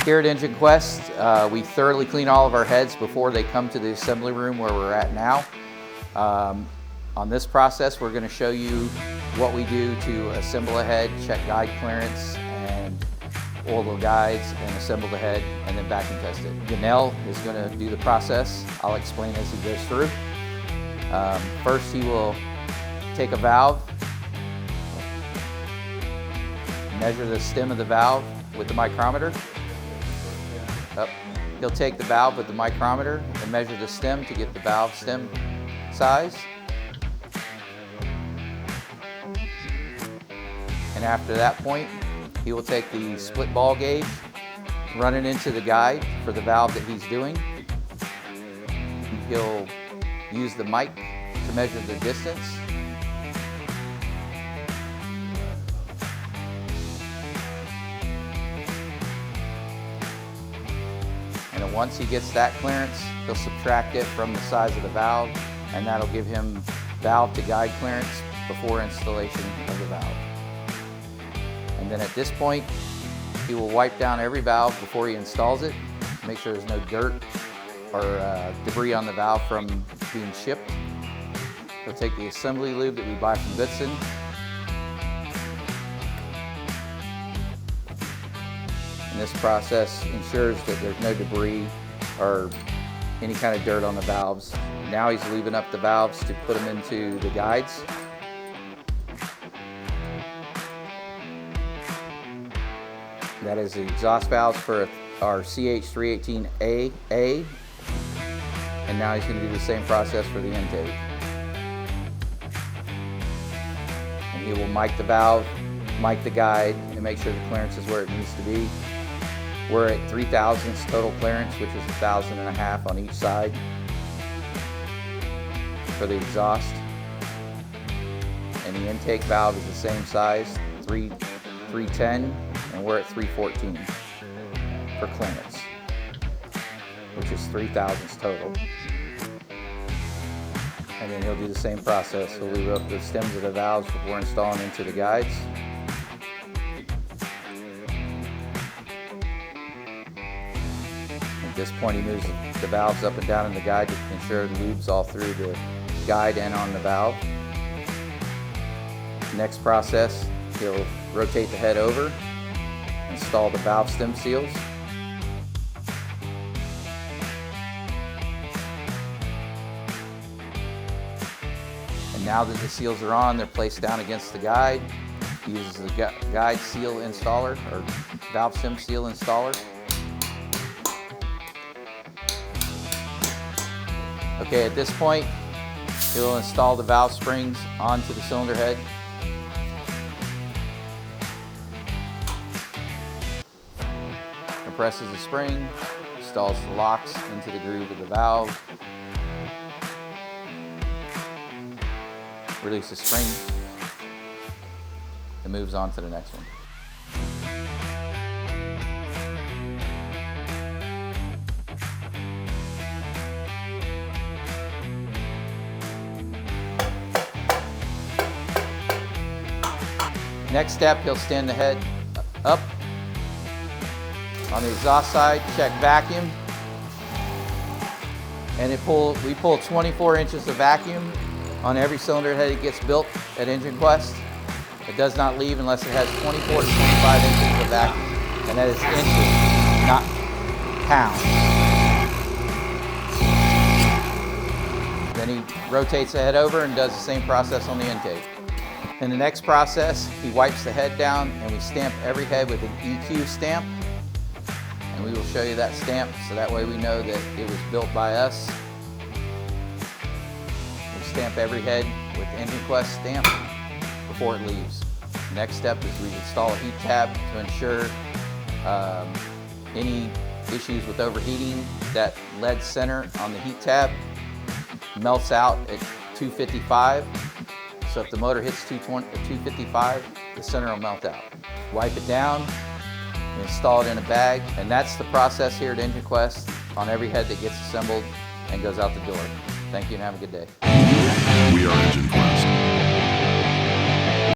Here at EngineQuest, we thoroughly clean all of our heads before they come to the assembly room where we're at now. On this process, we're going to show you what we do to assemble a head, check guide clearance, and oil the guides, and assemble the head, and then vacuum test it. Ganel is going to do the process. I'll explain as he goes through. First, he will take a valve, measure the stem of the valve with the micrometer. He'll take the valve with the micrometer and measure the stem to get the valve stem size. And after that point, he will take the split ball gauge, run it into the guide for the valve that he's doing. He'll use the mic to measure the distance. And once he gets that clearance, he'll subtract it from the size of the valve, and that'll give him valve to guide clearance before installation of the valve. And then at this point, he will wipe down every valve before he installs it, make sure there's no dirt or debris on the valve from being shipped. He'll take the assembly lube that we buy from Goodson, and this process ensures that there's no debris or any kind of dirt on the valves. Now he's lubing up the valves to put them into the guides. That is the exhaust valves for our CH318A, and now he's going to do the same process for the intake. And he will mic the valve, mic the guide, and make sure the clearance is where it needs to be. We're at 3 thousandths total clearance, which is 1.5 thousandths on each side for the exhaust. And the intake valve is the same size, 310, and we're at 314 for clearance, which is 3 thousandths total. And then he'll do the same process. He'll lube up the stems of the valves before installing into the guides. At this point, he moves the valves up and down in the guide to ensure the lube's all through the guide and on the valve. Next process, he'll rotate the head over, install the valve stem seals. And now that the seals are on, they're placed down against the guide. He uses the guide seal installer, or valve stem seal installer. Okay, at this point, he'll install the valve springs onto the cylinder head. Compresses the spring, installs the locks into the groove of the valve, releases the spring, and moves on to the next one. Next step, he'll stand the head up. On the exhaust side, check vacuum. And we pull 24 inches of vacuum on every cylinder head that gets built at EngineQuest. It does not leave unless it has 24 to 25 inches of vacuum. And that is inches, not pounds. Then he rotates the head over and does the same process on the intake. In the next process, he wipes the head down, and we stamp every head with an EQ stamp. And we will show you that stamp, so that way we know that it was built by us. We stamp every head with EngineQuest stamp before it leaves. Next step is we install a heat tab to ensure any issues with overheating. That lead center on the heat tab melts out at 255. So if the motor hits 255, the center will melt out. Wipe it down, install it in a bag, and that's the process here at EngineQuest on every head that gets assembled and goes out the door. Thank you and have a good day. We are EngineQuest.